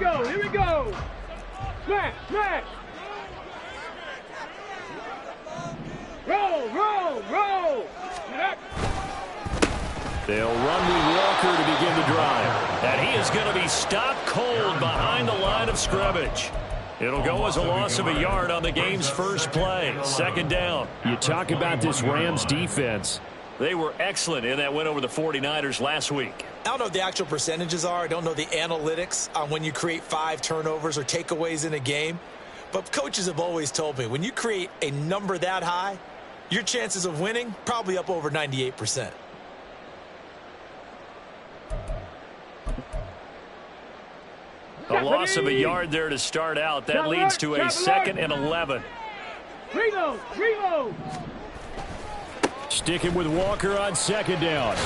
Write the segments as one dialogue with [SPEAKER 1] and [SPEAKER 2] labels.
[SPEAKER 1] go. Here we go. Smash, smash. Roll, roll, roll.
[SPEAKER 2] They'll run with Walker to begin the drive. And he is going to be stopped cold behind the line of scrimmage. It'll go as a loss of a yard on the game's first play. Second down.
[SPEAKER 3] You talk about this Rams defense.
[SPEAKER 2] They were excellent in that win over the 49ers last week.
[SPEAKER 4] I don't know what the actual percentages are. I don't know the analytics on when you create 5 turnovers or takeaways in a game. But coaches have always told me when you create a number that high, your chances of winning probably up over 98%.
[SPEAKER 2] A loss of a yard there to start out. That leads to a 2nd and 11.
[SPEAKER 1] Reload, reload.
[SPEAKER 3] Sticking with Walker on second down.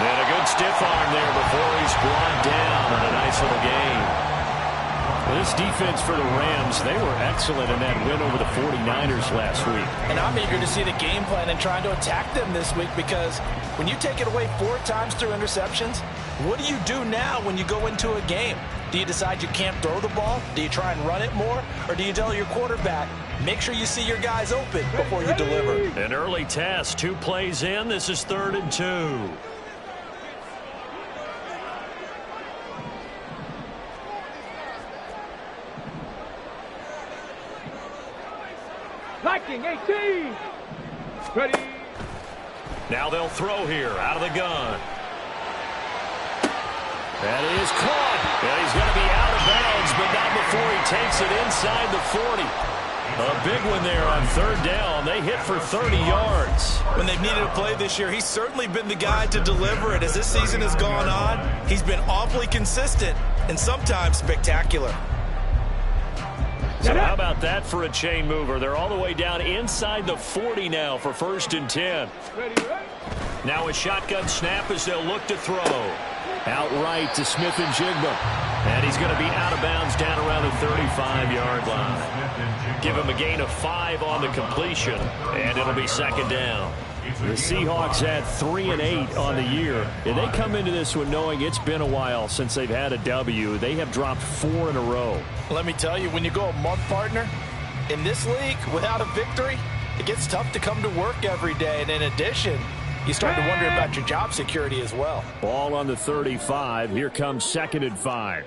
[SPEAKER 2] And a good stiff arm there before he's brought down on a nice little gain.
[SPEAKER 3] This defense for the Rams, they were excellent in that win over the 49ers last week.
[SPEAKER 5] And I'm eager to see the game plan and trying to attack them this week, because when you take it away 4 times through interceptions, what do you do now when you go into a game? Do you decide you can't throw the ball? Do you try and run it more? Or do you tell your quarterback, make sure you see your guys open before you deliver?
[SPEAKER 2] An early test, 2 plays in. This is 3rd and 2.
[SPEAKER 1] Liking 18. Ready.
[SPEAKER 2] Now they'll throw here out of the gun.
[SPEAKER 3] That is caught.
[SPEAKER 2] And he's going to be out of bounds, but not before he takes it inside the 40. A big one there on 3rd down. They hit for 30 yards.
[SPEAKER 4] When they've needed a play this year, he's certainly been the guy to deliver it. As this season has gone on, he's been awfully consistent and sometimes spectacular.
[SPEAKER 2] So how about that for a chain mover? They're all the way down inside the 40 now for 1st and 10. Now a shotgun snap as they'll look to throw.
[SPEAKER 3] Outright to Smith and Jigba.
[SPEAKER 2] And he's going to be out of bounds down around the 35-yard line. Give him a gain of 5 on the completion, and it'll be 2nd down.
[SPEAKER 3] The Seahawks had 3 and 8 on the year, and they come into this one knowing it's been a while since they've had a W. They have dropped 4 in a row.
[SPEAKER 5] Let me tell you, when you go a month, partner, in this league, without a victory, it gets tough to come to work every day. And in addition, you start to wonder about your job security as well.
[SPEAKER 3] Ball on the 35. Here comes 2nd and 5.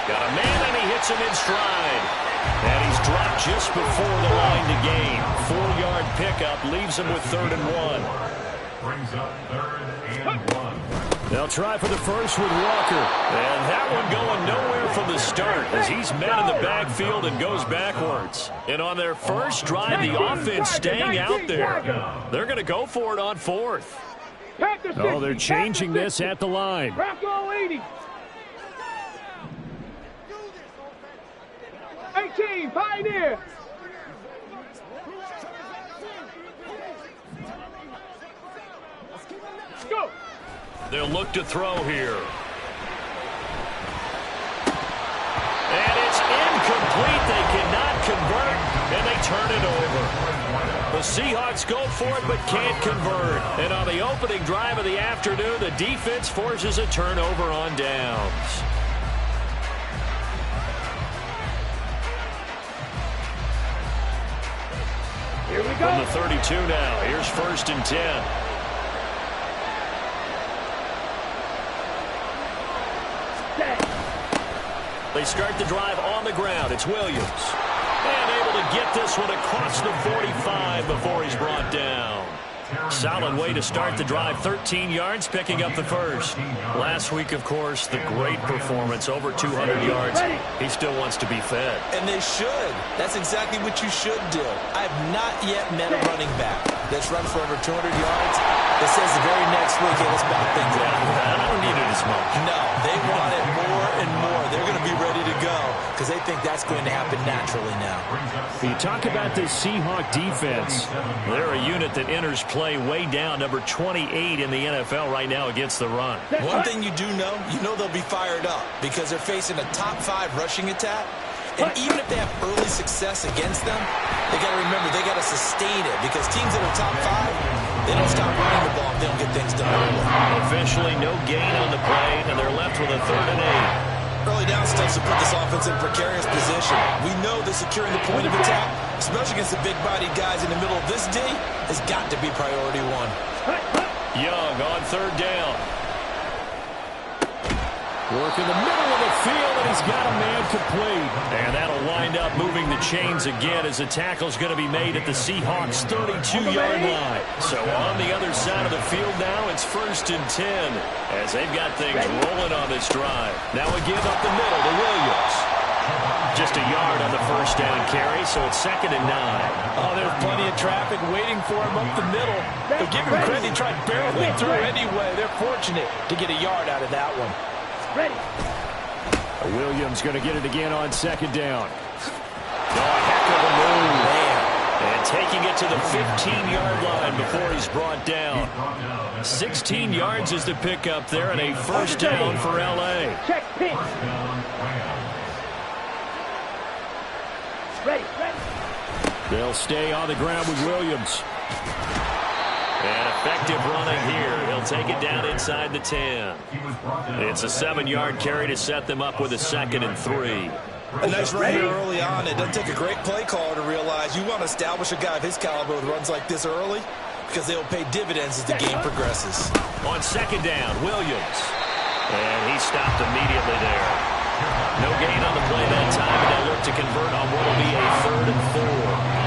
[SPEAKER 2] Got a man, and he hits him in stride. And he's dropped just before the line to gain. 4-yard pickup leaves him with 3rd and 1.
[SPEAKER 6] Brings up 3rd and 1.
[SPEAKER 3] They'll try for the first with Walker.
[SPEAKER 2] And that one going nowhere from the start as he's met in the backfield and goes backwards. And on their first drive, the offense staying out there. They're going to go for it on 4th.
[SPEAKER 3] Oh, they're changing this at the line.
[SPEAKER 1] 18, Pioneer. Go.
[SPEAKER 2] They'll look to throw here. And it's incomplete. They cannot convert, and they turn it over. The Seahawks go for it but can't convert. And on the opening drive of the afternoon, the defense forces a turnover on downs.
[SPEAKER 1] Here we go.
[SPEAKER 2] From the 32 now. Here's 1st and 10. They start the drive on the ground. It's Williams. And able to get this one across the 45 before he's brought down. Solid way to start the drive. 13 yards, picking up the first. Last week, of course, the great performance. Over 200 yards. He still wants to be fed.
[SPEAKER 4] And they should. That's exactly what you should do. I have not yet met a running back that's run for over 200 yards that says the very next week, hey, let's back things up.
[SPEAKER 2] I don't need it as much.
[SPEAKER 4] No, they want it more and more. They're going to be ready to go because they think that's going to happen naturally now.
[SPEAKER 3] You talk about this Seahawk defense.
[SPEAKER 2] They're a unit that enters play way down, number 28 in the NFL right now against the run.
[SPEAKER 4] One thing you do know, they'll be fired up because they're facing a top 5 rushing attack. And even if they have early success against them, they got to remember they got to sustain it because teams that are top 5, They don't stop running the ball if they don't get things done early.
[SPEAKER 2] Officially no gain on the play, and they're left with a 3rd and 8.
[SPEAKER 4] Early down steps to put this offense in precarious position. We know that securing the point of attack, especially against the big-bodied guys in the middle of this D, has got to be priority 1.
[SPEAKER 2] Young on 3rd down. Work in the middle of the field, and he's got a man complete. And that'll wind up moving the chains again as the tackle's going to be made at the Seahawks' 32-yard line. So on the other side of the field now, it's 1st and 10 as they've got things rolling on this drive. Now a give up the middle to Williams. Just a yard on the 1st down carry, so it's 2nd and 9.
[SPEAKER 5] Oh, there's plenty of traffic waiting for him up the middle. But give him credit, he tried barreling through anyway. They're fortunate to get a yard out of that one.
[SPEAKER 1] Ready.
[SPEAKER 3] Williams going to get it again on 2nd down. Oh, heck of a move.
[SPEAKER 2] Man. And taking it to the 15-yard line before he's brought down. 16 yards is the pickup there, and a 1st down for L.A.
[SPEAKER 1] Check pitch. Ready.
[SPEAKER 3] They'll stay on the ground with Williams.
[SPEAKER 2] And effective running here. He'll take it down inside the 10. It's a 7-yard carry to set them up with a 2nd and 3.
[SPEAKER 4] A nice run here early on. It doesn't take a great play caller to realize you want to establish a guy of his caliber with runs like this early because they'll pay dividends as the game progresses.
[SPEAKER 2] On 2nd down, Williams. And he stopped immediately there. No gain on the play that time, and they'll look to convert on what will be a 3rd and 4.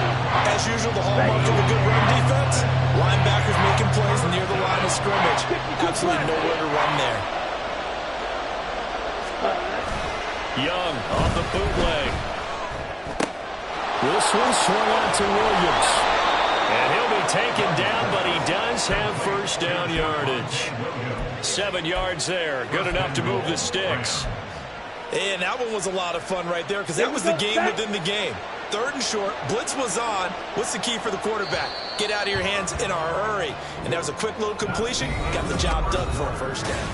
[SPEAKER 4] As usual, the hallmark of a good run defense, linebackers making plays near the line of scrimmage. Absolutely nowhere to run there.
[SPEAKER 2] Young off the bootleg.
[SPEAKER 3] This one swung out to Williams.
[SPEAKER 2] And he'll be taken down, but he does have 1st down yardage. 7 yards there. Good enough to move the sticks.
[SPEAKER 4] And that one was a lot of fun right there because that was the game within the game. 3rd and short, blitz was on. What's the key for the quarterback? Get out of your hands in a hurry. And that was a quick little completion. Got the job done for a 1st down.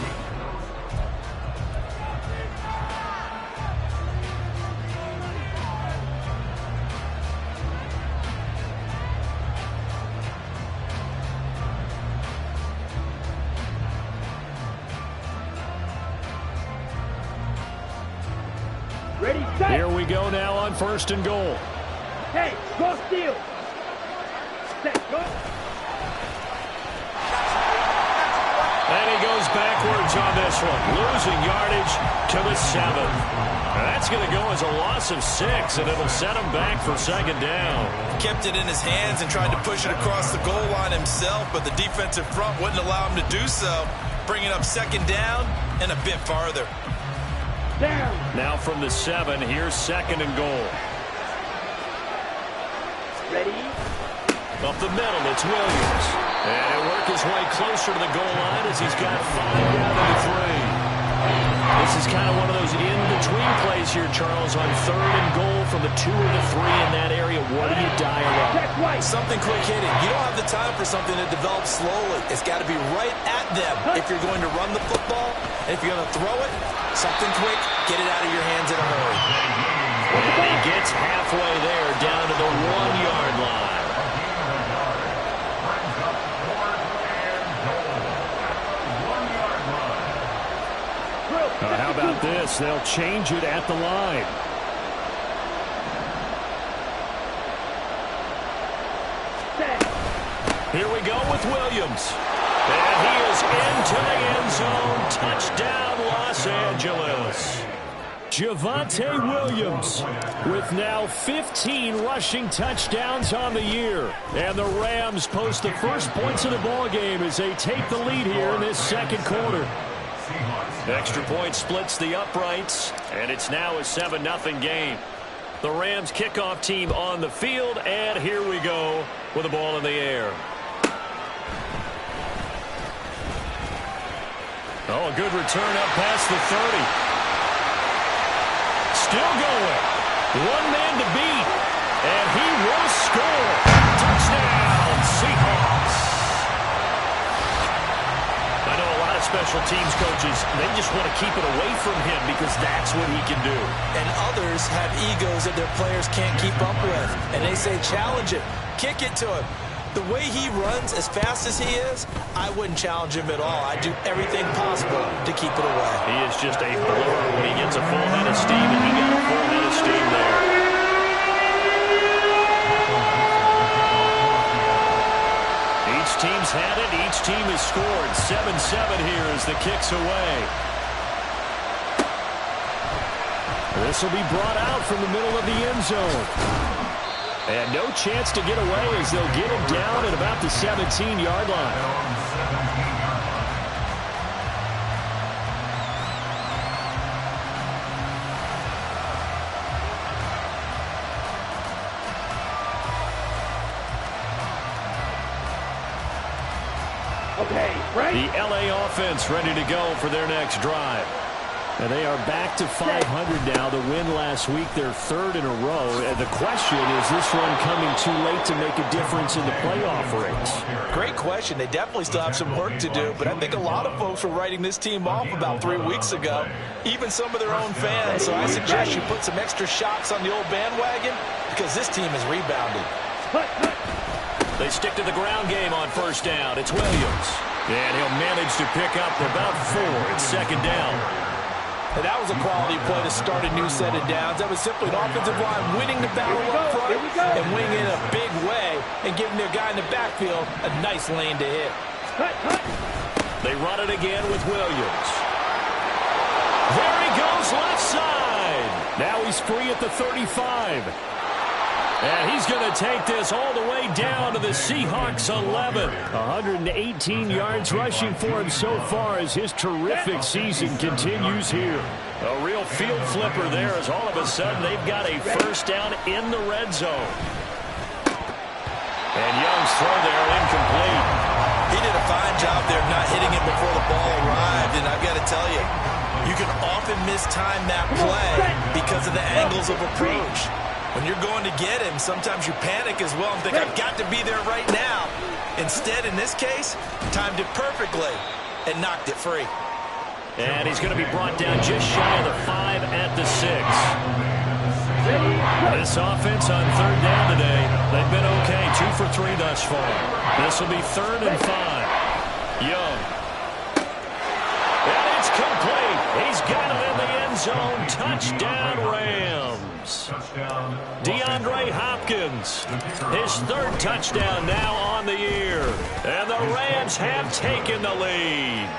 [SPEAKER 1] Ready, set.
[SPEAKER 3] Here we go now on 1st and goal.
[SPEAKER 1] Hey, go steal. Set, go.
[SPEAKER 2] And he goes backwards on this one, losing yardage to the 7. That's going to go as a loss of 6, and it'll set him back for 2nd down.
[SPEAKER 4] Kept it in his hands and tried to push it across the goal line himself, but the defensive front wouldn't allow him to do so, bringing up 2nd down and a bit farther.
[SPEAKER 1] Down.
[SPEAKER 2] Now from the 7, here's 2nd and goal.
[SPEAKER 1] Ready.
[SPEAKER 2] Up the middle, it's Williams. And he'll work his way closer to the goal line as he's got 5 down to the 3. This is kind of one of those in-between plays here, Charles, on 3rd and goal from the 2 or the 3 in that area. What do you dial up?
[SPEAKER 1] Check right.
[SPEAKER 4] Something quick hitting. You don't have the time for something to develop slowly. It's got to be right at them if you're going to run the football. And if you're going to throw it, something quick, get it out of your hands in a hurry.
[SPEAKER 2] And he gets halfway there down to the 1-yard line.
[SPEAKER 3] How about this? They'll change it at the line.
[SPEAKER 2] Here we go with Williams. And he is into the end zone. Touchdown, Los Angeles.
[SPEAKER 3] Javonte Williams with now 15 rushing touchdowns on the year. And the Rams post the first points of the ballgame as they take the lead here in this 2nd quarter.
[SPEAKER 2] Extra point splits the uprights, and it's now a 7-0 game. The Rams kickoff team on the field, and here we go with the ball in the air. Oh, a good return up past the 30. Still going. One man to beat, and he will score. Touchdown, Seahawks. I know a lot of special teams coaches, they just want to keep it away from him because that's what he can do.
[SPEAKER 4] And others have egos that their players can't keep up with. And they say, challenge it, kick it to him. The way he runs as fast as he is, I wouldn't challenge him at all. I'd do everything possible to keep it away.
[SPEAKER 2] He is just a blur when he gets a full head of steam, and he got a full head of steam there. Each team's had it. Each team has scored. 7-7 here as the kick's away.
[SPEAKER 3] This will be brought out from the middle of the end zone. And no chance to get away as they'll get him down at about the 17-yard line.
[SPEAKER 1] Okay, right?
[SPEAKER 3] The LA offense ready to go for their next drive. And they are back to 500 now. The win last week, their third in a row. And the question, is this one coming too late to make a difference in the playoff race?
[SPEAKER 5] Great question. They definitely still have some work to do, but I think a lot of folks were writing this team off about 3 weeks ago, even some of their own fans. So I suggest you put some extra shots on the old bandwagon because this team has rebounded.
[SPEAKER 2] They stick to the ground game on first down. It's Williams. And he'll manage to pick up about 4. It's second down.
[SPEAKER 5] And that was a quality play to start a new set of downs. That was simply an offensive line winning the battle up front and winning in a big way and giving their guy in the backfield a nice lane to hit.
[SPEAKER 2] They run it again with Williams. There he goes left side.
[SPEAKER 3] Now he's free at the 35.
[SPEAKER 2] And he's going to take this all the way down to the Seahawks 11.
[SPEAKER 3] 118 yards rushing for him so far as his terrific season continues here.
[SPEAKER 2] A real field flipper there as all of a sudden they've got a first down in the red zone. And Young's throw there incomplete.
[SPEAKER 4] He did a fine job there not hitting him before the ball arrived, and I've got to tell you, you can often mistime that play because of the angles of approach. When you're going to get him, sometimes you panic as well and think, I've got to be there right now. Instead, in this case, timed it perfectly and knocked it free.
[SPEAKER 2] And he's going to be brought down just shy of the 5 at the 6. This offense on third down today, they've been okay, 2 for 3 thus far. This will be 3rd and 5. Young. And it's complete. He's got it in the end zone. Touchdown, Rams. DeAndre Hopkins, his 3rd touchdown now on the year. And the Rams have taken the lead.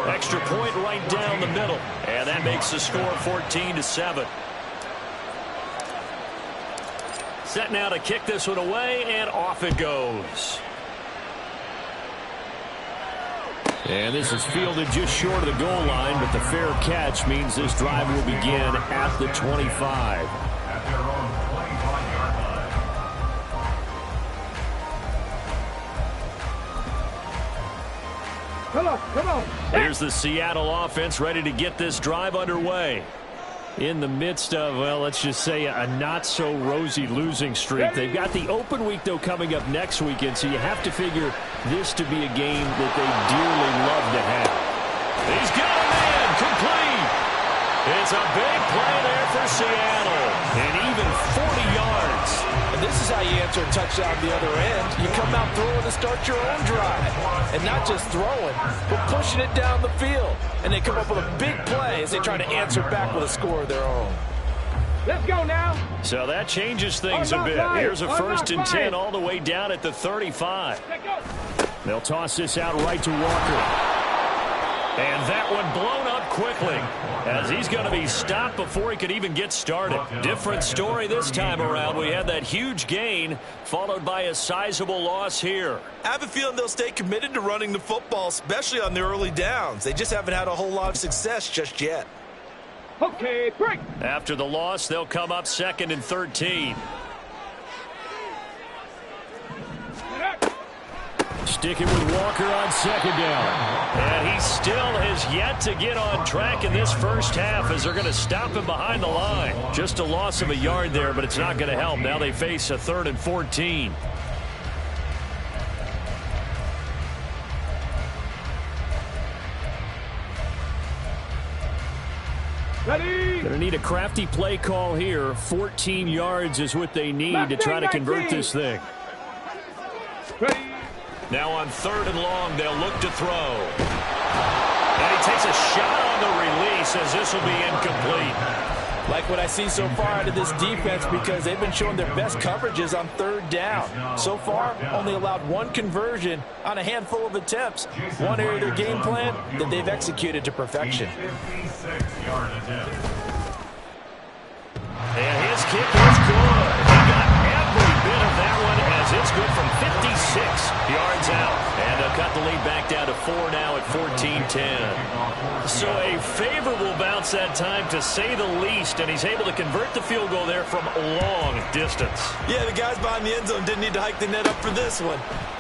[SPEAKER 2] Extra point right down the middle. And that makes the score 14-7. Set now to kick this one away, and off it goes.
[SPEAKER 3] And this is fielded just short of the goal line, but the fair catch means this drive will begin at the 25.
[SPEAKER 6] At their own 25-yard line.
[SPEAKER 1] Come on, come on.
[SPEAKER 2] Here's the Seattle offense ready to get this drive underway.
[SPEAKER 3] In the midst of, well, let's just say a not-so-rosy losing streak. They've got the open week, though, coming up next weekend, so you have to figure this to be a game that they dearly love to have.
[SPEAKER 2] He's got a man, complete. It's a big play there for Seattle, and even 40 yards.
[SPEAKER 5] And this is how you answer a touchdown the other end. You come out throwing to start your own drive. And not just throwing, but pushing it down the field. And they come up with a big play as they try to answer back with a score of their own.
[SPEAKER 1] Let's go now.
[SPEAKER 2] So that changes things a bit. Here's a 1st and 10 all the way down at the 35.
[SPEAKER 3] They'll toss this out right to Walker.
[SPEAKER 2] And that one blown up quickly as he's going to be stopped before he could even get started. Different story this time around. We had that huge gain followed by a sizable loss here.
[SPEAKER 4] I have a feeling they'll stay committed to running the football, especially on the early downs. They just haven't had a whole lot of success just yet.
[SPEAKER 1] Okay, break.
[SPEAKER 2] After the loss, they'll come up 2nd and 13.
[SPEAKER 3] Sticking with Walker on 2nd down.
[SPEAKER 2] And he still has yet to get on track in this first half as they're going to stop him behind the line. Just a loss of a yard there, but it's not going to help. Now they face a 3rd and 14.
[SPEAKER 1] Ready?
[SPEAKER 3] Going to need a crafty play call here. 14 yards is what they need to try to convert this thing.
[SPEAKER 1] Ready.
[SPEAKER 2] Now on 3rd and long, they'll look to throw. And he takes a shot on the release as this will be incomplete.
[SPEAKER 5] Like what I see so far out of this defense because they've been showing their best coverages on 3rd down. So far, only allowed 1 conversion on a handful of attempts. One area of their game plan that they've executed to perfection.
[SPEAKER 2] And his kick is good. He got every bit of that one as it's good from 56 yards out. And they'll cut the lead back down to 4 now at 14-10. So a favorable bounce that time, to say the least, and he's able to convert the field goal there from long distance.
[SPEAKER 4] Yeah, the guys behind the end zone didn't need to hike the net up for this one.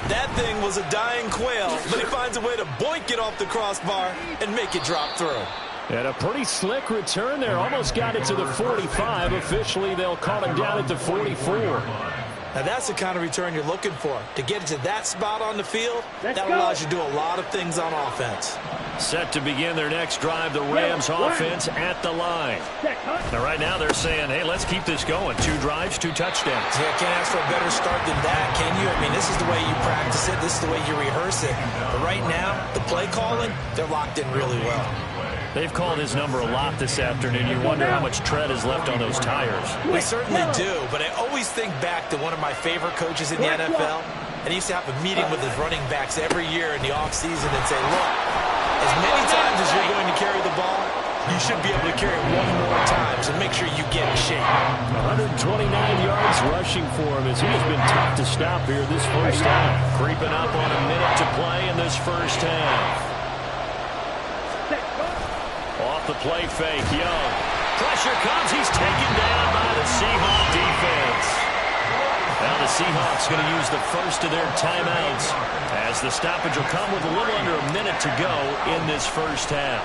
[SPEAKER 4] That thing was a dying quail, but he finds a way to boink it off the crossbar and make it drop through.
[SPEAKER 3] And a pretty slick return there. Almost got it to the 45. Officially, they'll call him down at the 44.
[SPEAKER 4] Now, that's the kind of return you're looking for. To get it to that spot on the field, that allows you to do a lot of things on offense.
[SPEAKER 2] Set to begin their next drive, the Rams offense at the line. Now, right now, they're saying, hey, let's keep this going. 2 drives, 2 touchdowns.
[SPEAKER 4] Yeah, can't ask for a better start than that, can you? I mean, this is the way you practice it. This is the way you rehearse it. But right now, the play calling, they're locked in really well.
[SPEAKER 2] They've called his number a lot this afternoon. You wonder how much tread is left on those tires.
[SPEAKER 4] We certainly do, but I always think back to one of my favorite coaches in the NFL, and he used to have a meeting with his running backs every year in the offseason and say, look, as many times as you're going to carry the ball, you should be able to carry it 1 more time, so make sure you get in shape.
[SPEAKER 3] 129 yards rushing for him as he has been tough to stop here this first half.
[SPEAKER 2] Creeping up on a minute to play in this first half. Off the play fake, Young. Pressure comes. He's taken down by the Seahawks defense. Now the Seahawks going to use the first of their timeouts as the stoppage will come with a little under a minute to go in this first half.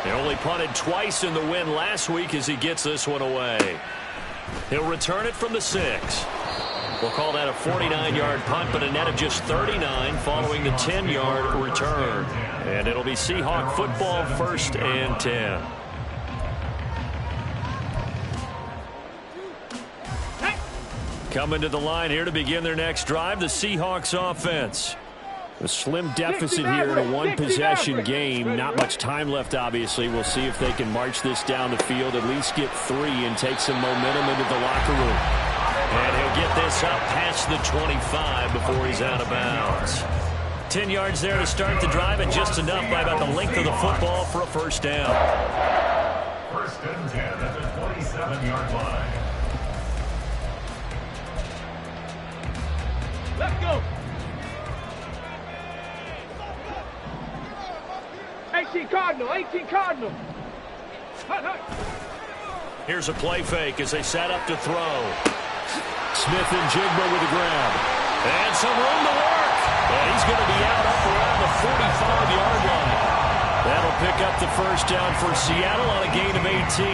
[SPEAKER 2] They only punted twice in the win last week as he gets this one away. He'll return it from the 6. We'll call that a 49-yard punt, but a net of just 39 following the 10-yard return. And it'll be Seahawk football, 1st and 10. Coming to the line here to begin their next drive, the Seahawks offense. A slim deficit here in a 1-possession game. Not much time left, obviously. We'll see if they can march this down the field, at least get 3 and take some momentum into the locker room. And he'll get this up past the 25 before he's out of bounds. 10 yards there to start the drive, and just enough by about the length of the football for a first down.
[SPEAKER 6] 1st and 10 at the 27-yard line.
[SPEAKER 1] Let's go. 18 Cardinal, 18 Cardinal. Hut, hut.
[SPEAKER 2] Here's a play fake as they set up to throw. Smith and Jigba with the grab. And some room to work. And he's going to be out up around the 45-yard line. That'll pick up the first down for Seattle on a gain of 18.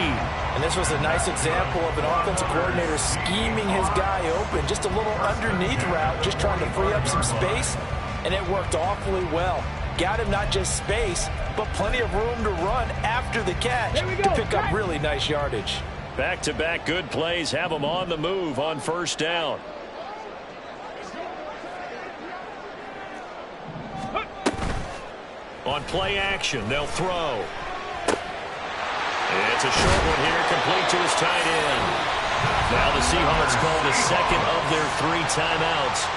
[SPEAKER 5] And this was a nice example of an offensive coordinator scheming his guy open. Just a little underneath route, just trying to free up some space. And it worked awfully well. Got him not just space, but plenty of room to run after the catch to pick up really nice yardage.
[SPEAKER 2] Back-to-back good plays have them on the move on first down. On play action, they'll throw. It's a short one here, complete to his tight end. Now the Seahawks call the second of their 3 timeouts,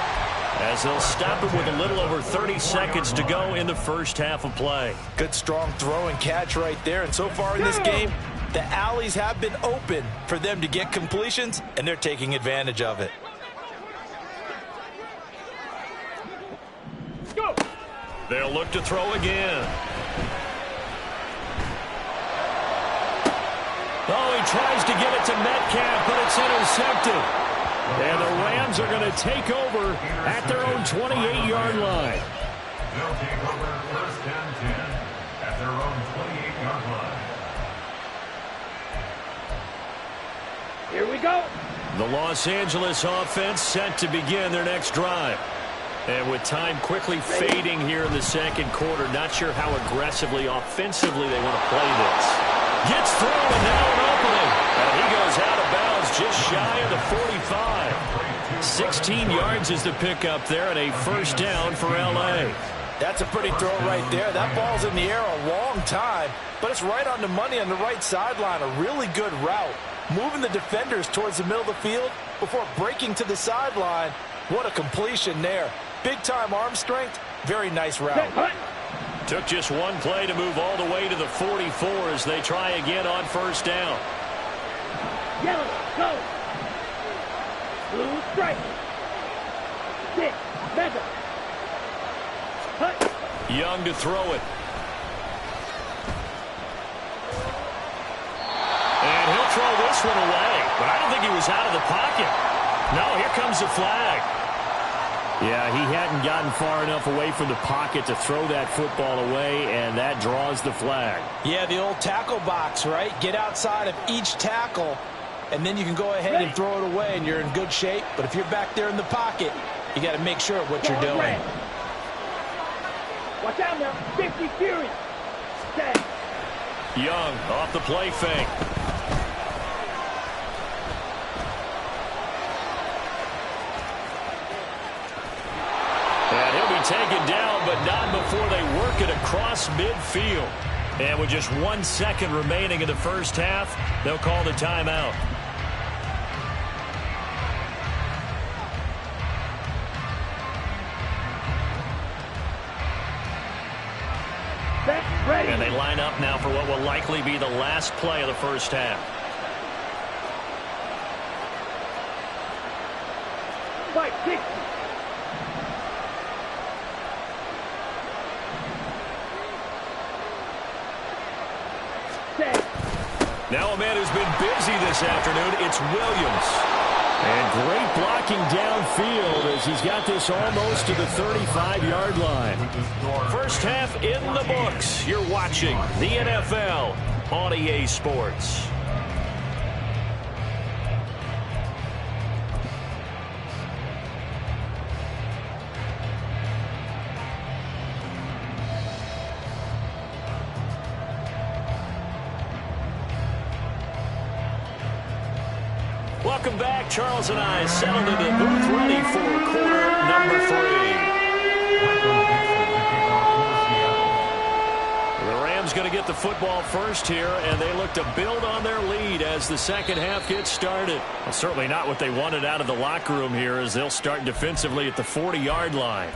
[SPEAKER 2] as they'll stop it with a little over 30 seconds to go in the first half of play.
[SPEAKER 5] Good strong throw and catch right there. And so far in this game, the alleys have been open for them to get completions, and they're taking advantage of it.
[SPEAKER 1] Go.
[SPEAKER 2] They'll look to throw again. Oh, he tries to get it to Metcalf, but it's intercepted. And the Rams are going to take over at their own 28-yard line.
[SPEAKER 6] They'll take over 1st and 10 at their own 28-yard line.
[SPEAKER 1] Here we go.
[SPEAKER 2] The Los Angeles offense set to begin their next drive. And with time quickly fading here in the second quarter, not sure how aggressively, offensively they want to play this. Gets through, and now an opening. And he goes out of bounds just shy of the 45.
[SPEAKER 3] 16 yards is the pickup there, and a first down for L.A.
[SPEAKER 5] That's a pretty throw right there. That ball's in the air a long time, but it's right on the money on the right sideline. A really good route. Moving the defenders towards the middle of the field before breaking to the sideline. What a completion there. Big-time arm strength. Very nice route.
[SPEAKER 2] Took just one play to move all the way to the 44 as they try again on first down.
[SPEAKER 1] Yellow, go. Blue strike. 6, mega. Hut.
[SPEAKER 2] Young to throw it. And he'll throw this one away. But I don't think he was out of the pocket. No, here comes the flag.
[SPEAKER 3] Yeah, he hadn't gotten far enough away from the pocket to throw that football away, and that draws the flag.
[SPEAKER 5] Yeah, the old tackle box, right? Get outside of each tackle, and then you can go ahead and throw it away, and you're in good shape. But if you're back there in the pocket, you got to make sure of what you're doing.
[SPEAKER 1] Watch out now. 50 Fury. Set.
[SPEAKER 2] Young off the play fake. And he'll be taken down, but not before they work it across midfield. And with just 1 second remaining in the first half, they'll call the timeout.
[SPEAKER 1] Ready.
[SPEAKER 2] And they line up now for what will likely be the last play of the first half.
[SPEAKER 1] Fight 60. Set.
[SPEAKER 2] Now a man who's been busy this afternoon, it's Williams.
[SPEAKER 3] And great blocking downfield as he's got this almost to the 35-yard line.
[SPEAKER 2] First half in the books. You're watching the NFL on EA Sports. Welcome back. Charles and I settled into the booth ready for quarter number 3. The Rams going to get the football first here, and they look to build on their lead as the second half gets started. Well, certainly not what they wanted out of the locker room here as they'll start defensively at the 40-yard line.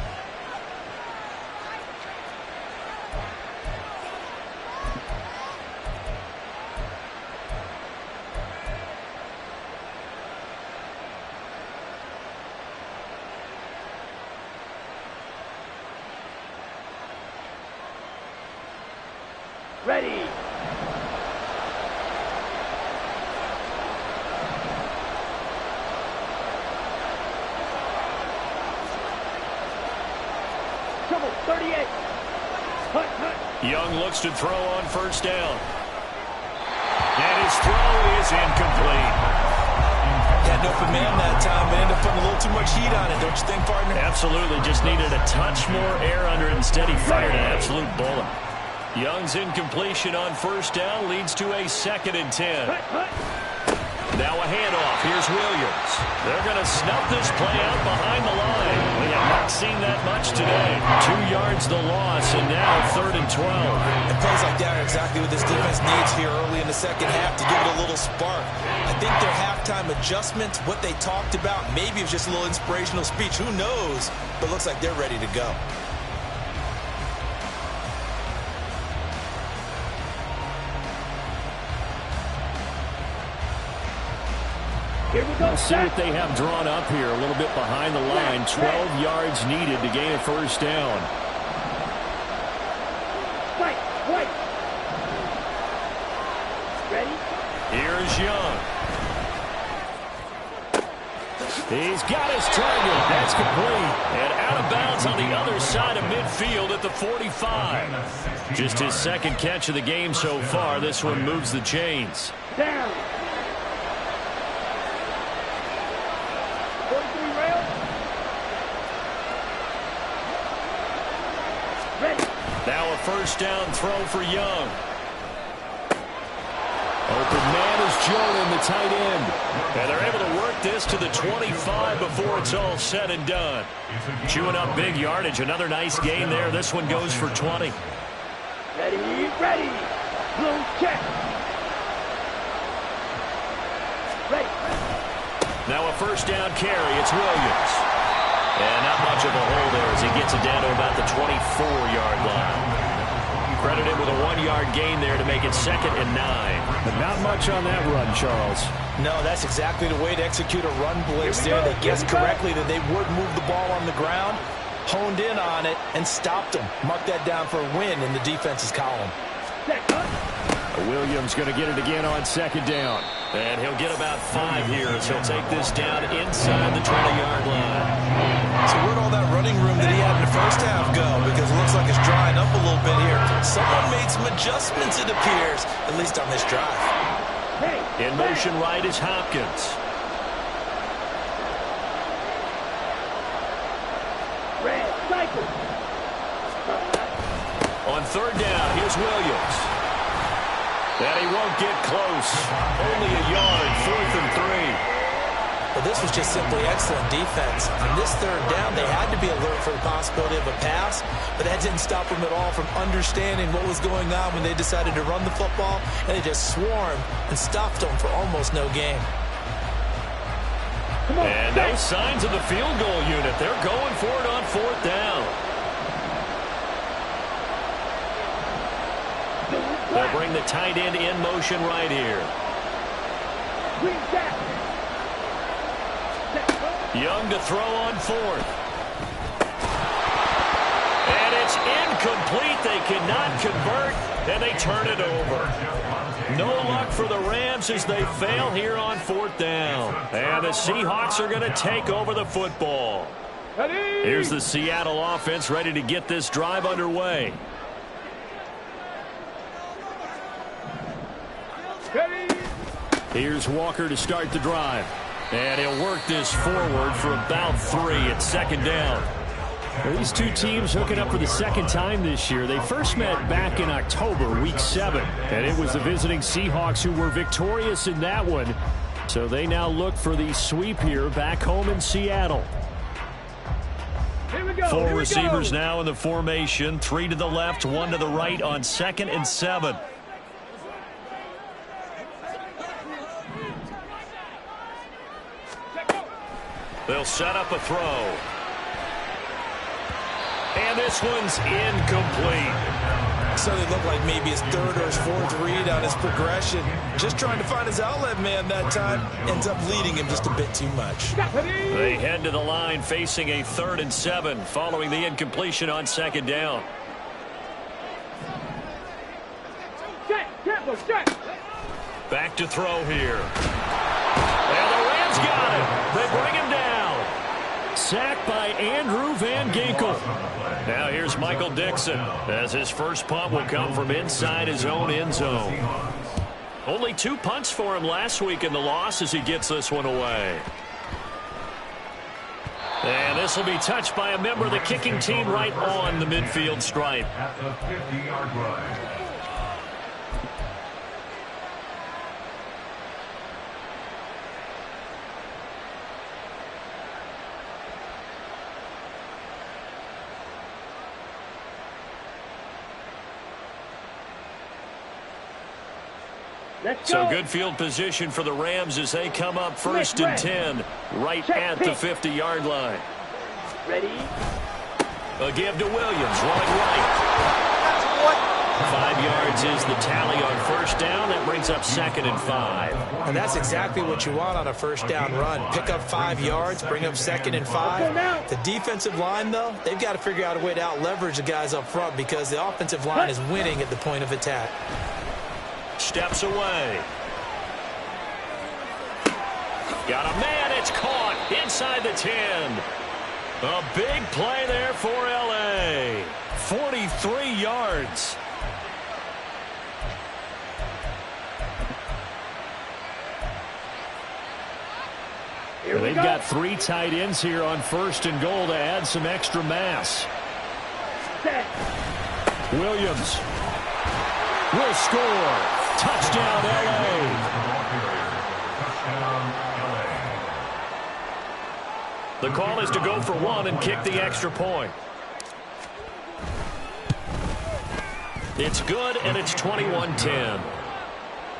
[SPEAKER 1] Ready. Trouble, 38. Hut, hut.
[SPEAKER 2] Young looks to throw on first down. And his throw is incomplete.
[SPEAKER 5] Had an open man that time, but ended up putting a little too much heat on it, don't you think, partner?
[SPEAKER 2] Absolutely. Just needed a touch more air under it. Instead, he fired an absolute bullet. Young's incompletion on first down leads to a 2nd and 10. Now a handoff. Here's Williams. They're going to snuff this play out behind the line. We have not seen that much today. 2 yards the loss, and now 3rd and 12.
[SPEAKER 5] And plays like that are exactly what this defense needs here early in the second half to give it a little spark. I think their halftime adjustments, what they talked about, maybe it was just a little inspirational speech. Who knows? But looks like they're ready to go.
[SPEAKER 3] Let's see what they have drawn up here a little bit behind the line. 12 yards needed to gain a first down.
[SPEAKER 1] Fight, wait. Ready?
[SPEAKER 2] Here's Young.
[SPEAKER 3] He's got his target. That's complete.
[SPEAKER 2] And out of bounds on the other side of midfield at the 45. Just his 2nd catch of the game so far. This one moves the chains.
[SPEAKER 1] Down. 43 rail. Ready.
[SPEAKER 2] Now a first down throw for Young.
[SPEAKER 3] Open man is Jonan, the tight end.
[SPEAKER 2] And they're able to work this to the 25 before it's all said and done. Chewing up big yardage. Another nice gain there. This one goes for 20.
[SPEAKER 1] Ready, ready. Blue check. Ready.
[SPEAKER 2] Now a first down carry. It's Williams. And not much of a hole there as he gets it down to about the 24-yard line. Credited with a 1-yard gain there to make it 2nd and 9.
[SPEAKER 3] But not much on that run, Charles.
[SPEAKER 5] No, that's exactly the way to execute a run blitz there. They guessed correctly that they would move the ball on the ground, honed in on it, and stopped them. Mark that down for a win in the defense's column.
[SPEAKER 3] Williams going to get it again on 2nd down.
[SPEAKER 2] And he'll get about 5 here as he'll take this down inside the 20-yard line.
[SPEAKER 5] So where'd all that running room that he had in the first half go? Because it looks like it's drying up a little bit here. Someone made some adjustments, it appears, at least on this drive.
[SPEAKER 2] In motion right is Hopkins.
[SPEAKER 1] Red cycle.
[SPEAKER 2] On 3rd down, here's Williams. And he won't get close. Only a yard, 4th and 3.
[SPEAKER 5] Well, this was just simply excellent defense. On this 3rd down, they had to be alert for the possibility of a pass, but that didn't stop them at all from understanding what was going on when they decided to run the football, and they just swarmed and stopped them for almost no gain.
[SPEAKER 2] And no signs of the field goal unit. They're going for it on 4th down. They'll bring the tight end in motion right here. Young to throw on 4th. And it's incomplete. They cannot convert, and they turn it over. No luck for the Rams as they fail here on 4th down. And the Seahawks are going to take over the football. Here's the Seattle offense ready to get this drive underway.
[SPEAKER 3] Here's Walker to start the drive.
[SPEAKER 2] And he'll work this forward for about 3 at 2nd down.
[SPEAKER 3] Well, these two teams hooking up for the 2nd time this year. They first met back in October, week 7. And it was the visiting Seahawks who were victorious in that one. So they now look for the sweep here back home in Seattle.
[SPEAKER 1] Here we go.
[SPEAKER 2] 4 receivers now in the formation. 3 to the left, 1 to the right on 2nd and 7. They'll set up a throw. And this one's incomplete.
[SPEAKER 5] So it looked like maybe his 3rd or his 4th read on his progression. Just trying to find his outlet man that time. Ends up leading him just a bit too much.
[SPEAKER 2] They head to the line facing a 3rd and 7 following the incompletion on 2nd down. Back to throw here. And the Rams got him. They bring him down.
[SPEAKER 3] Sacked by Andrew Van Ginkel.
[SPEAKER 2] Now here's Michael Dixon as his first punt will come from inside his own end zone. Only 2 punts for him last week in the loss as he gets this one away. And this will be touched by a member of the kicking team right on the midfield stripe.
[SPEAKER 6] At the 50-yard line.
[SPEAKER 2] So good field position for the Rams as they come up 1st and 10 right at the 50-yard line.
[SPEAKER 1] Ready?
[SPEAKER 2] A give to Williams, running right. 5 yards is the tally on 1st down. That brings up 2nd and 5.
[SPEAKER 5] And that's exactly what you want on a 1st down run. Pick up 5 yards, bring up 2nd and 5. The defensive line, though, they've got to figure out a way to out-leverage the guys up front because the offensive line is winning at the point of attack.
[SPEAKER 2] Steps away. Got a man. It's caught inside the 10. A big play there for L.A. 43 yards.
[SPEAKER 3] They've got 3 tight ends here on 1st and goal to add some extra mass. Williams will score. Touchdown, L.A.
[SPEAKER 2] The call is to go for one and kick the extra point. It's good, and it's 21-10.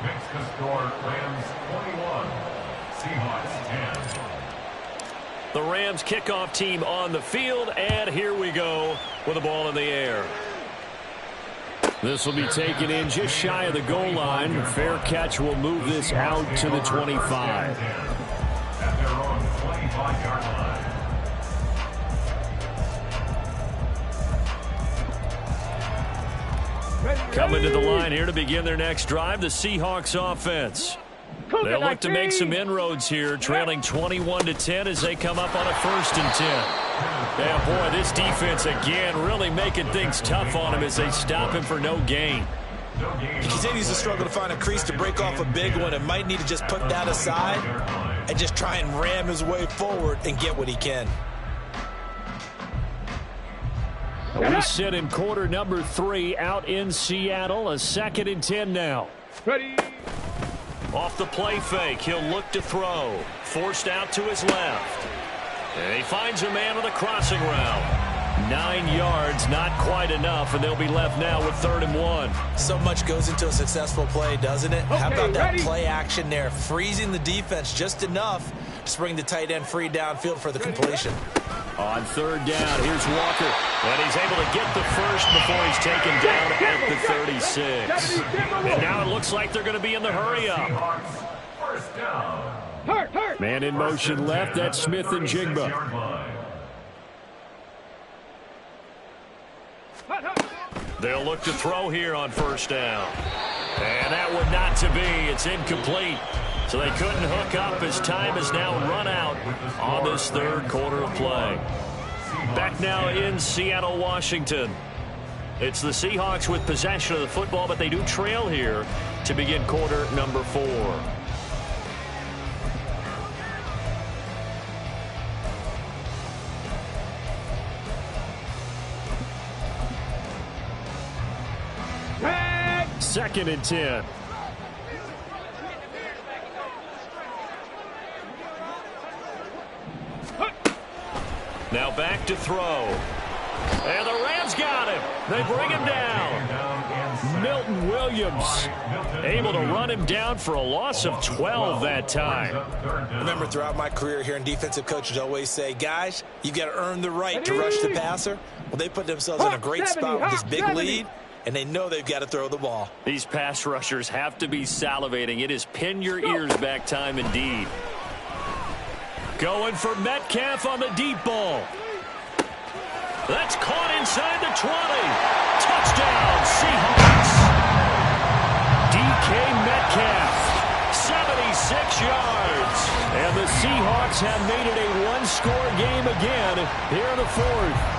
[SPEAKER 6] Makes the score Rams 21, Seahawks 10.
[SPEAKER 2] The Rams kickoff team on the field, and here we go with the ball in the air.
[SPEAKER 3] This will be taken in just shy of the goal line. The fair catch will move this out to the 25.
[SPEAKER 6] At their own 25-yard line.
[SPEAKER 2] Coming to the line here to begin their next drive, the Seahawks offense. They'll look to make some inroads here, trailing 21-10 as they come up on a 1st and 10. Yeah, boy, this defense again really making things tough on him as they stop him for no gain.
[SPEAKER 4] He continues to struggle to find a crease to break off a big one and might need to just put that aside and just try and ram his way forward and get what he can.
[SPEAKER 3] We sit in quarter number 3 out in Seattle. A 2nd and 10 now.
[SPEAKER 1] Ready.
[SPEAKER 2] Off the play fake, he'll look to throw. Forced out to his left. And he finds a man on the crossing route. 9 yards, not quite enough, and they'll be left now with 3rd and 1.
[SPEAKER 4] So much goes into a successful play, doesn't it? How about that
[SPEAKER 1] ready?
[SPEAKER 4] play action there, freezing the defense just enough to bring the tight end free downfield for the completion.
[SPEAKER 3] On 3rd down, here's Walker.
[SPEAKER 2] And he's able to get the first before he's taken down at the 36. And now it looks like they're going to be in the hurry up.
[SPEAKER 6] Seahawks, first down.
[SPEAKER 1] Hurt.
[SPEAKER 3] Man in motion left. That's Smith and Jigba.
[SPEAKER 2] They'll look to throw here on 1st down. And that would not to be. It's incomplete. So they couldn't hook up as time has now run out on this 3rd quarter of play. Back now in Seattle, Washington. It's the Seahawks with possession of the football, but they do trail here to begin quarter number 4.
[SPEAKER 3] Second and 10.
[SPEAKER 2] Now back to throw. And the Rams got him. They bring him down.
[SPEAKER 3] Milton Williams able to run him down for a loss of 12 that time.
[SPEAKER 4] Remember, throughout my career here in defensive coaches always say, guys, you got to earn the right to rush the passer. Well, they put themselves in a great spot with this big lead, and they know they've got to throw the ball.
[SPEAKER 2] These pass rushers have to be salivating. It is pin your ears back time indeed.
[SPEAKER 3] Going for Metcalf on the deep ball.
[SPEAKER 2] That's caught inside the 20. Touchdown, Seahawks.
[SPEAKER 3] DK Metcalf.
[SPEAKER 2] 76 yards.
[SPEAKER 3] And the Seahawks have made it a one-score game again here in the 4th.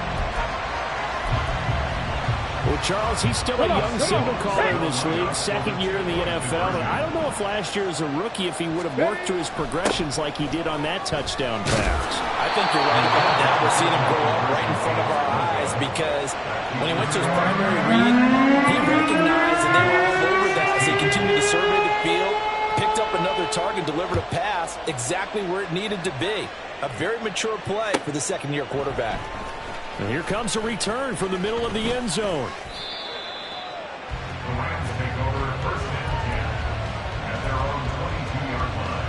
[SPEAKER 3] Well, Charles, he's still a young single caller in this league, 2nd year in the NFL. And I don't know if last year as a rookie, if he would have worked through his progressions like he did on that touchdown pass.
[SPEAKER 5] I think you're right about that. We're seeing him grow up right in front of our eyes because when he went to his primary read, he recognized that they were all over that as he continued to survey the field, picked up another target, delivered a pass exactly where it needed to be. A very mature play for the 2nd-year quarterback.
[SPEAKER 3] And here comes a return from the middle of the end zone.
[SPEAKER 6] The Rams take over 1st and 10 at their own 22-yard line.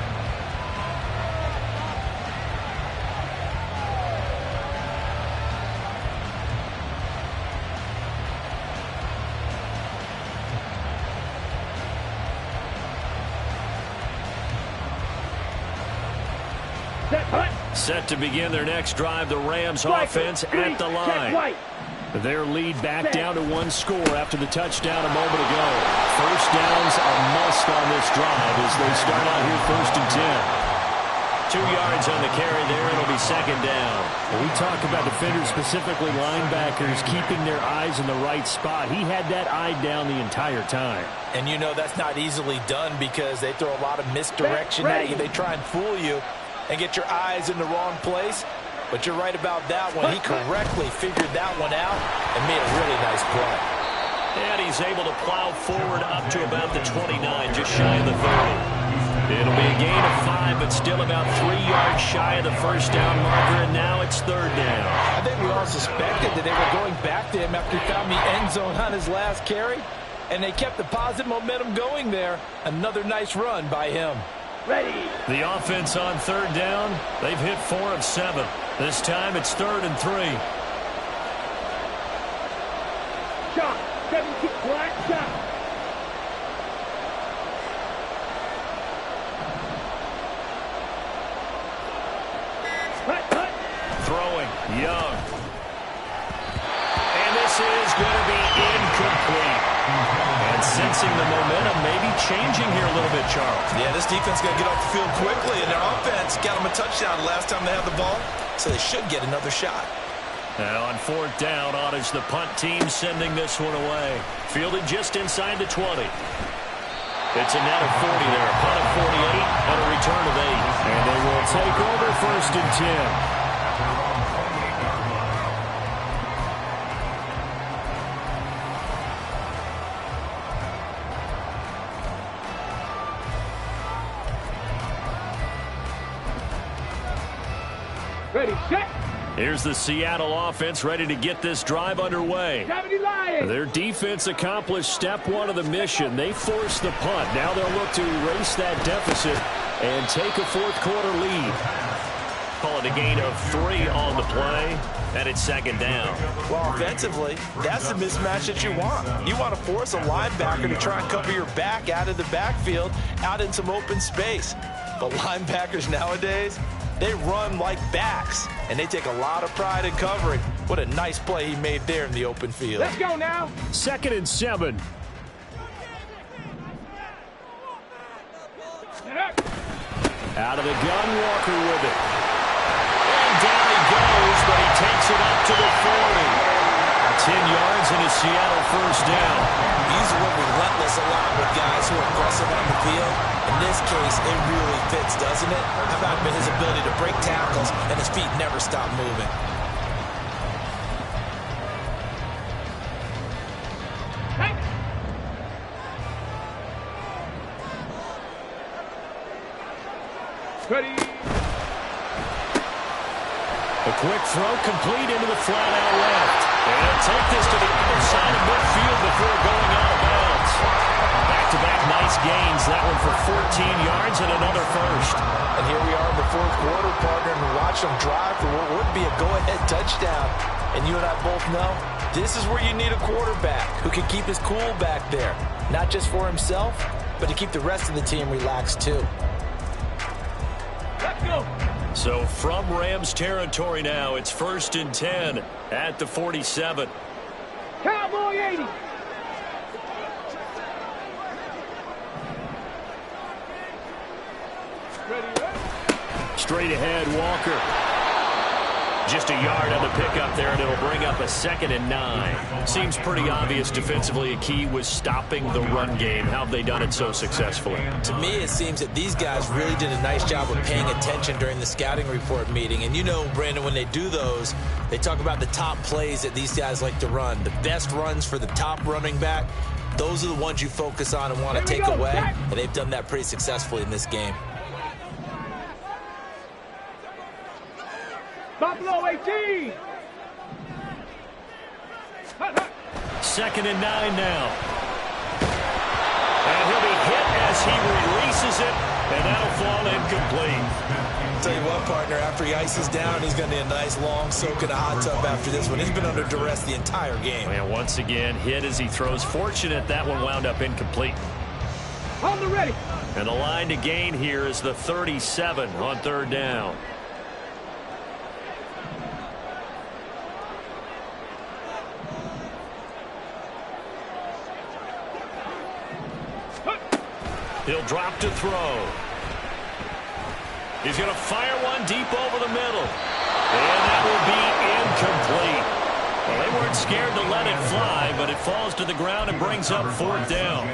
[SPEAKER 2] Set to begin their next drive, the Rams offense at the line.
[SPEAKER 3] Their lead back down to 1 score after the touchdown a moment ago. 1st down's a must on this drive as they start out here 1st and 10.
[SPEAKER 2] 2 yards on the carry there. It'll be 2nd down.
[SPEAKER 3] When we talk about defenders, specifically linebackers, keeping their eyes in the right spot. He had that eye down the entire time.
[SPEAKER 5] And you know that's not easily done because they throw a lot of misdirection at you. They try and fool you and get your eyes in the wrong place. But you're right about that one. He correctly figured that one out and made a really nice play.
[SPEAKER 2] And he's able to plow forward up to about the 29, just shy of the 30. It'll be a gain of 5, but still about 3 yards shy of the first down marker, and now it's third down.
[SPEAKER 5] I think we all suspected that they were going back to him after he found the end zone on his last carry, and they kept the positive momentum going there. Another nice run by him.
[SPEAKER 1] Ready.
[SPEAKER 3] The offense on third down, they've hit 4 of 7. This time it's 3rd and 3.
[SPEAKER 1] Shot. 17 flat shot.
[SPEAKER 3] Throwing, Young. And this is going to be incomplete. And sensing the momentum maybe changing here a little bit, Charles.
[SPEAKER 4] Yeah, this defense is going to get off the field quickly, and their offense got them a touchdown last time they had the ball, so they should get another shot.
[SPEAKER 3] Now on 4th down, on is the punt team sending this one away. Fielded just inside the 20. It's a net of 40 there. Punt of 48 and a return of 8. And they will take over 1st and 10.
[SPEAKER 1] Ready, set.
[SPEAKER 3] Here's the Seattle offense ready to get this drive underway.
[SPEAKER 1] 70 Lions.
[SPEAKER 3] Their defense accomplished step 1 of the mission. They forced the punt. Now they'll look to erase that deficit and take a 4th quarter lead. Call it a gain of 3 on the play, and it's 2nd down.
[SPEAKER 5] Well, offensively, that's the mismatch that you want. You want to force a linebacker to try and cover your back out of the backfield, out in some open space. But linebackers nowadays, they run like backs, and they take a lot of pride in covering. What a nice play he made there in the open field.
[SPEAKER 1] Let's go now.
[SPEAKER 3] 2nd and 7. Out of the gun, Walker with it. And down he goes, but he takes it up to the 40. 10 yards and a Seattle 1st down.
[SPEAKER 4] He's relentless a lot with guys who are aggressive on the field. In this case, it really fits, doesn't it? How about his ability to break tackles and his feet never stop moving?
[SPEAKER 1] Hey. Ready.
[SPEAKER 3] A quick throw complete into the flat out left. And he'll take this to the other side of midfield before going out of bounds. Back-to-back nice gains. That one for 14 yards and another 1st.
[SPEAKER 5] And here we are in the 4th quarter, partner, and watch them drive for what would be a go-ahead touchdown. And you and I both know this is where you need a quarterback who can keep his cool back there. Not just for himself, but to keep the rest of the team relaxed too.
[SPEAKER 1] Let's go.
[SPEAKER 3] So from Rams territory now, it's 1st and 10 at the 47.
[SPEAKER 1] Cowboy 80. Ready.
[SPEAKER 3] Straight ahead, Walker. Just a yard on the pickup there, and it'll bring up a 2nd and 9. Seems pretty obvious defensively a key was stopping the run game. How have they done it so successfully?
[SPEAKER 4] To me, it seems that these guys really did a nice job of paying attention during the scouting report meeting. And you know, Brandon, when they do those, they talk about the top plays that these guys like to run. The best runs for the top running back, those are the ones you focus on and want to take away. And they've done that pretty successfully in this game.
[SPEAKER 1] Buffalo 18.
[SPEAKER 3] 2nd and 9 now. And he'll be hit as he releases it, and that'll fall incomplete.
[SPEAKER 4] Tell you what, partner, after he ices down, he's going to need a nice long soak in a hot tub after this one. He's been under duress the entire game.
[SPEAKER 3] And once again, hit as he throws. Fortunate that one wound up incomplete.
[SPEAKER 1] On the ready.
[SPEAKER 3] And the line to gain here is the 37 on 3rd down. He'll drop to throw. He's going to fire one deep over the middle. And that will be incomplete. Well, they weren't scared to let it fly, but it falls to the ground and brings up 4th down.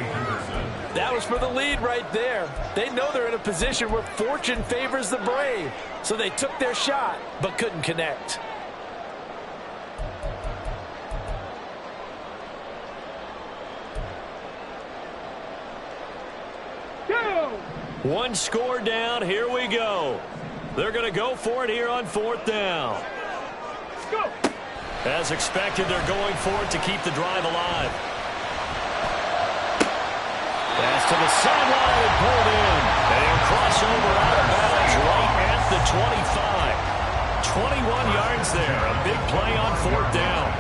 [SPEAKER 5] That was for the lead right there. They know they're in a position where fortune favors the brave. So they took their shot, but couldn't connect.
[SPEAKER 3] One score down. Here we go. They're going to go for it here on 4th down.
[SPEAKER 1] Let's go.
[SPEAKER 2] As expected, they're going for it to keep the drive alive.
[SPEAKER 3] Pass to the sideline and pulled in.
[SPEAKER 2] And he'll cross over out of bounds right at the 25. 21 yards there. A big play on 4th down.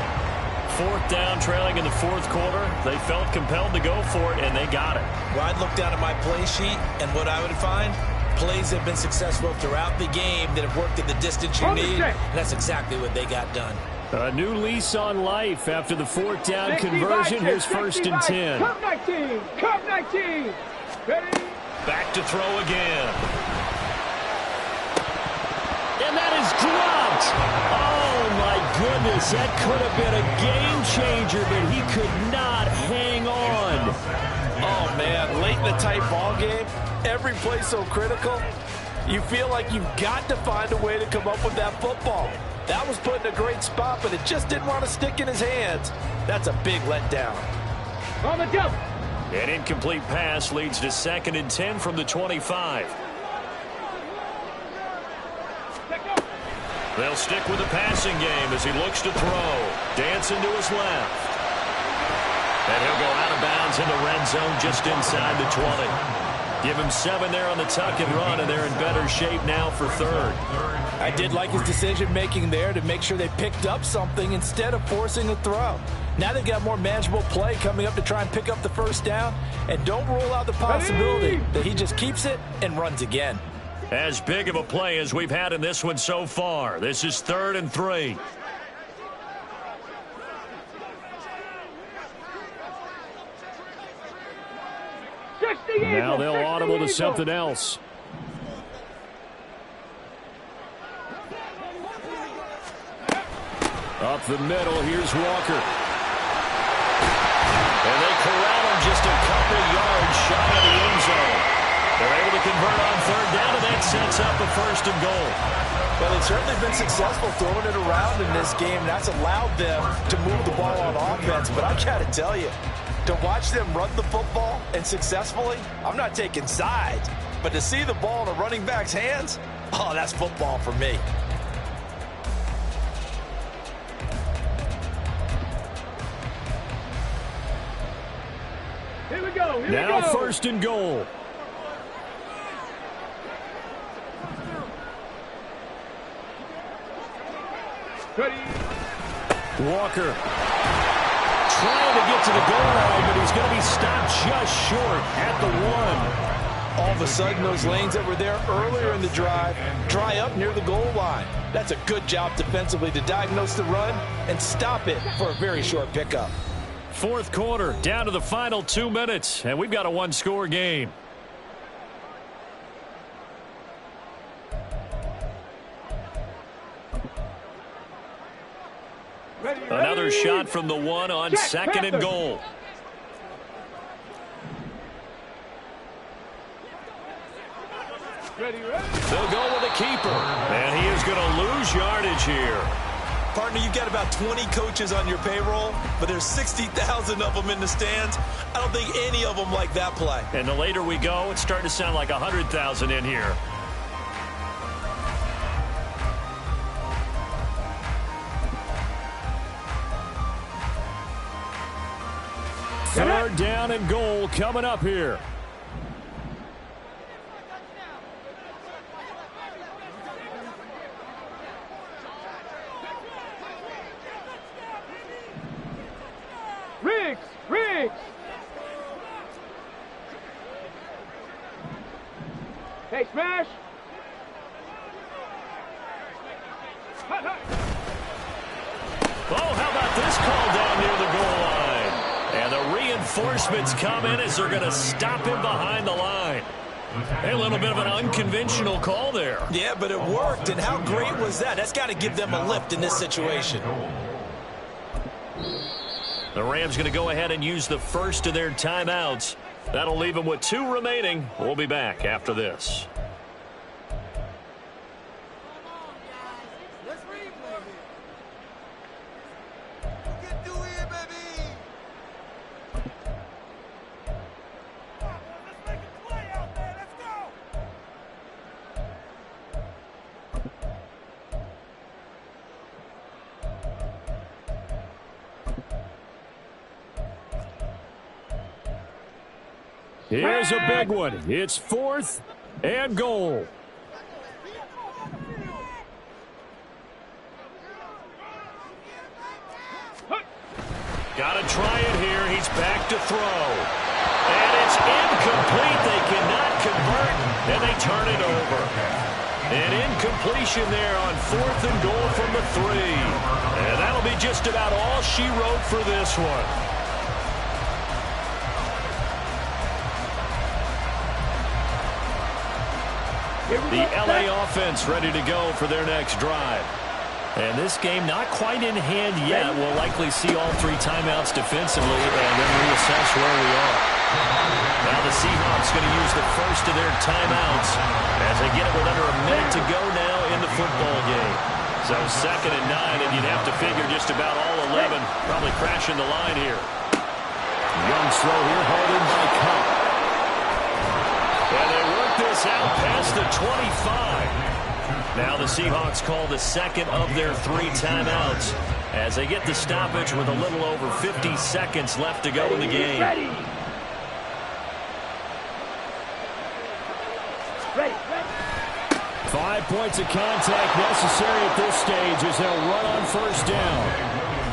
[SPEAKER 2] 4th down, trailing in the 4th quarter. They felt compelled to go for it, and they got it.
[SPEAKER 4] Well, I'd look down at my play sheet, and what I would find, plays have been successful throughout the game that have worked in the distance you need, and that's exactly what they got done.
[SPEAKER 3] A new lease on life after the 4th down conversion. Here's 1st and 10.
[SPEAKER 1] Cup 19. Cup 19. Ready?
[SPEAKER 2] Back to throw again.
[SPEAKER 3] And that is dropped. Oh, my goodness. That could have been a game changer, but he could not hang on.
[SPEAKER 5] Oh, man, late in the tight ball game, every play so critical, you feel like you've got to find a way to come up with that football. That was put in a great spot, but it just didn't want to stick in his hands. That's a big letdown.
[SPEAKER 1] On the double.
[SPEAKER 2] An incomplete pass leads to 2nd and 10 from the 25. They'll stick with the passing game as he looks to throw. Dancing to his left. And he'll go out of bounds in the red zone just inside the 20. Give him 7 there on the tuck and run, and they're in better shape now for 3rd.
[SPEAKER 5] I did like his decision-making there to make sure they picked up something instead of forcing a throw. Now they've got more manageable play coming up to try and pick up the 1st down, and don't rule out the possibility that he just keeps it and runs again.
[SPEAKER 2] As big of a play as we've had in this one so far. This is 3rd and 3.
[SPEAKER 3] Now they'll audible to something else. Up the middle, here's Walker.
[SPEAKER 2] And they corral him just a couple yards shy of the end zone. They're able to convert on 3rd down, and that sets up a 1st and goal.
[SPEAKER 5] Well, they've certainly been successful throwing it around in this game. That's allowed them to move the ball on offense. But I got to tell you, to watch them run the football and successfully, I'm not taking sides. But to see the ball in a running back's hands, oh, that's football for me.
[SPEAKER 1] Here we go. Here
[SPEAKER 3] now
[SPEAKER 1] we go.
[SPEAKER 3] 1st and goal.
[SPEAKER 1] Ready.
[SPEAKER 3] Walker trying to get to the goal line, but he's going to be stopped just short at the 1.
[SPEAKER 5] All of a sudden, those lanes that were there earlier in the drive dry up near the goal line. That's a good job defensively to diagnose the run and stop it for a very short pickup.
[SPEAKER 2] 4th quarter, down to the final 2 minutes, and we've got a 1-score game. Another shot from the 1 on 2nd and goal.
[SPEAKER 1] Ready.
[SPEAKER 2] They'll go with a keeper, and he is going to lose yardage here.
[SPEAKER 4] Partner, you've got about 20 coaches on your payroll, but there's 60,000 of them in the stands. I don't think any of them like that play.
[SPEAKER 2] And the later we go, it's starting to sound like 100,000 in here.
[SPEAKER 3] Third down and goal coming up here.
[SPEAKER 1] Riggs. Hey, smash. Hut.
[SPEAKER 2] Oh, how about this call down near the goal line? And the reinforcements come in as they're going to stop him behind the line. A little bit of an unconventional call there.
[SPEAKER 4] Yeah, but it worked, and how great was that? That's got to give them a lift in this situation.
[SPEAKER 2] The Rams going to go ahead and use the first of their timeouts. That'll leave them with 2 remaining. We'll be back after this.
[SPEAKER 3] Here's a big one. It's 4th and goal.
[SPEAKER 2] Got to try it here. He's back to throw. And it's incomplete. They cannot convert, and they turn it over. An incompletion there on 4th and goal from the 3. And that'll be just about all she wrote for this one. The LA offense ready to go for their next drive. And this game not quite in hand yet. We'll likely see all 3 timeouts defensively and then reassess where we are. Now the Seahawks going to use the first of their timeouts as they get it with under a minute to go now in the football game. So 2nd and 9, and you'd have to figure just about all 11 probably crashing the line here.
[SPEAKER 3] Young's throw here, hauled in by Cup.
[SPEAKER 2] And they work this out past the 25. Now the Seahawks call the 2nd of their 3 timeouts as they get the stoppage with a little over 50 seconds left to go in the game.
[SPEAKER 1] Ready.
[SPEAKER 3] 5 points of contact necessary at this stage as they'll run on 1st down.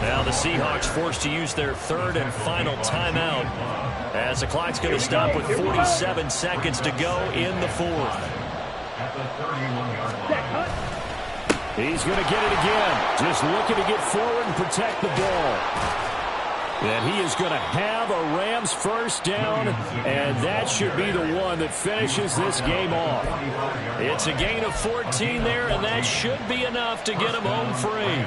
[SPEAKER 2] Now the Seahawks forced to use their 3rd and final timeout as the clock's going to stop with 47 seconds to go in the 4th.
[SPEAKER 3] He's going to get it again. Just looking to get forward and protect the ball. And he is going to have a Rams 1st down, and that should be the one that finishes this game off.
[SPEAKER 2] It's a gain of 14 there, and that should be enough to get him home free.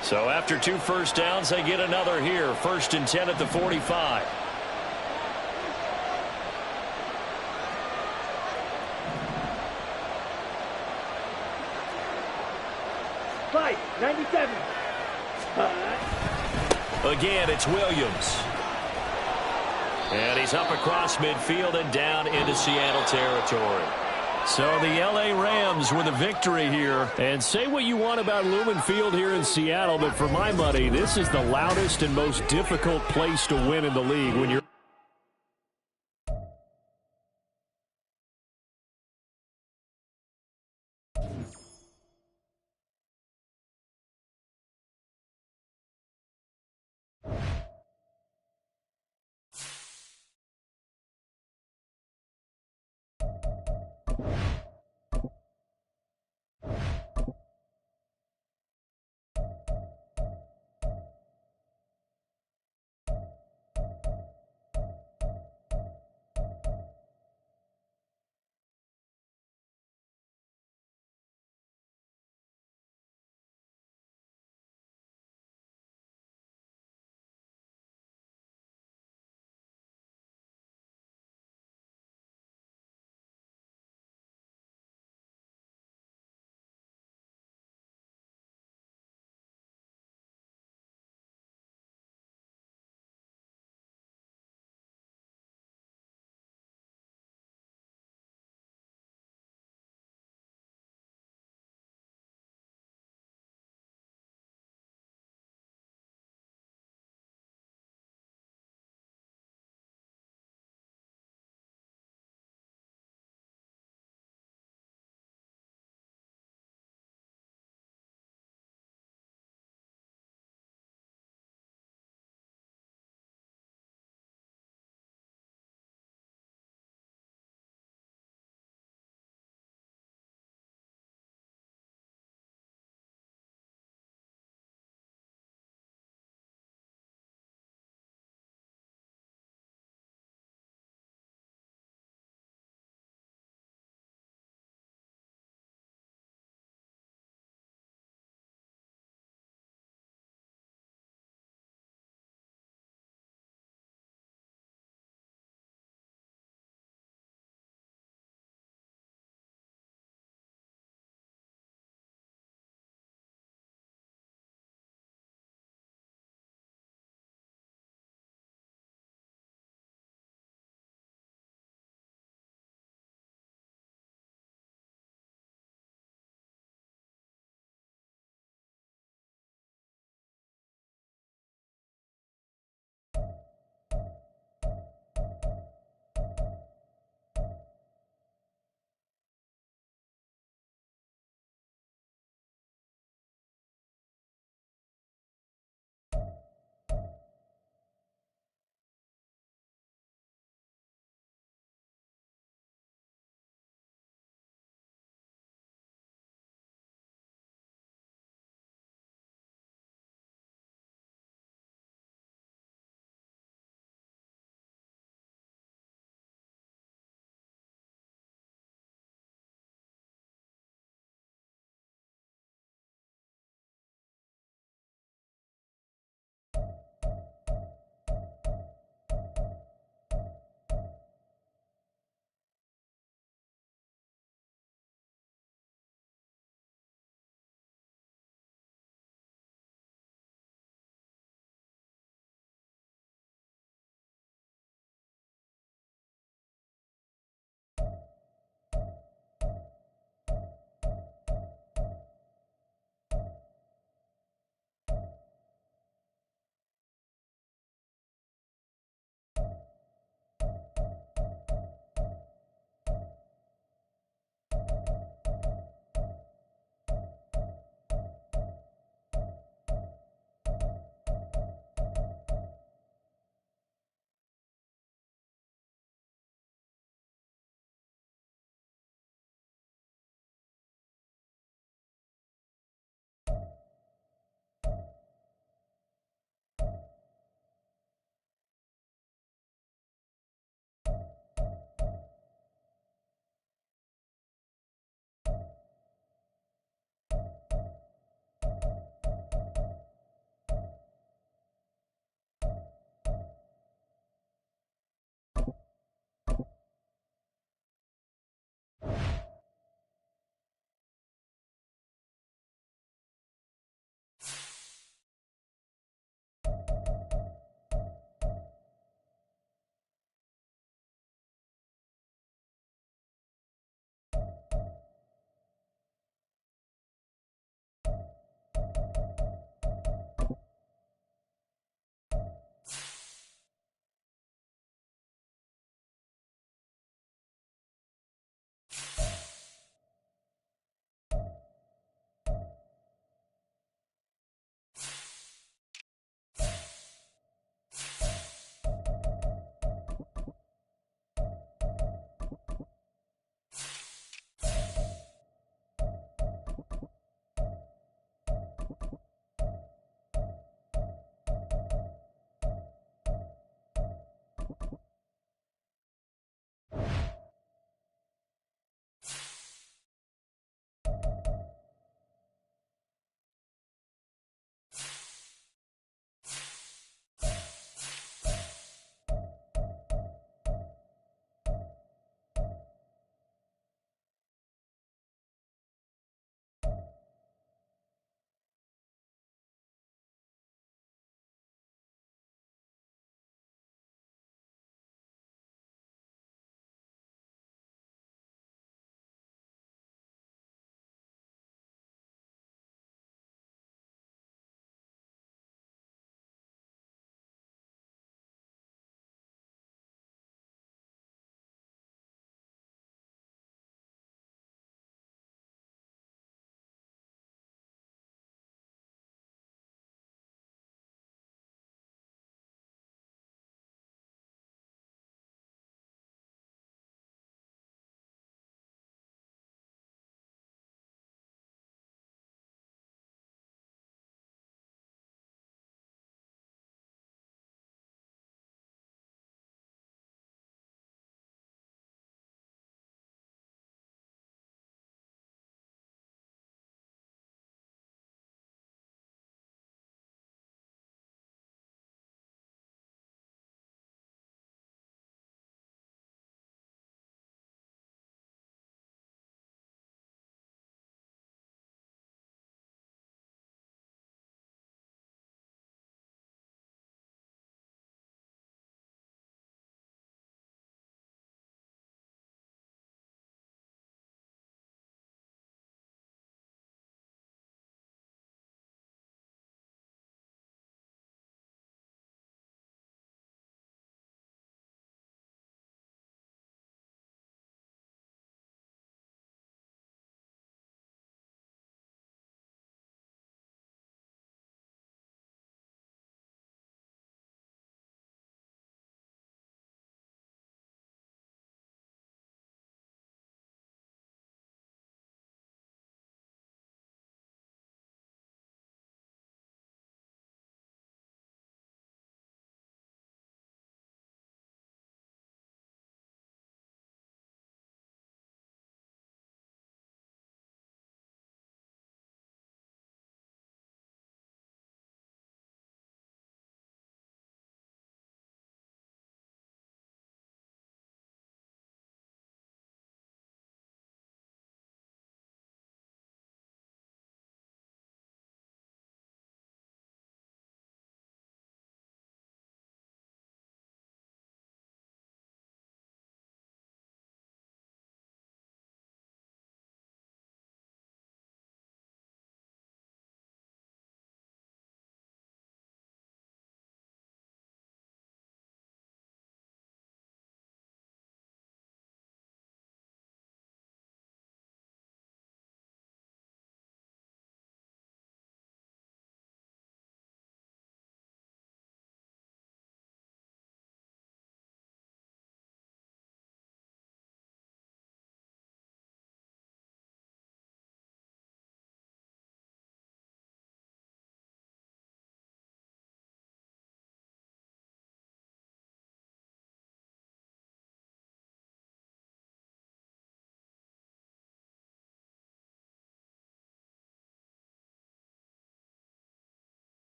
[SPEAKER 2] So after 2 first downs, they get another here. 1st and 10 at the 45.
[SPEAKER 1] Fight, 97.
[SPEAKER 2] Again, it's Williams. And he's up across midfield and down into Seattle territory.
[SPEAKER 3] So the L.A. Rams with a victory here. And say what you want about Lumen Field here in Seattle, but for my money, this is the loudest and most difficult place to win in the league when you're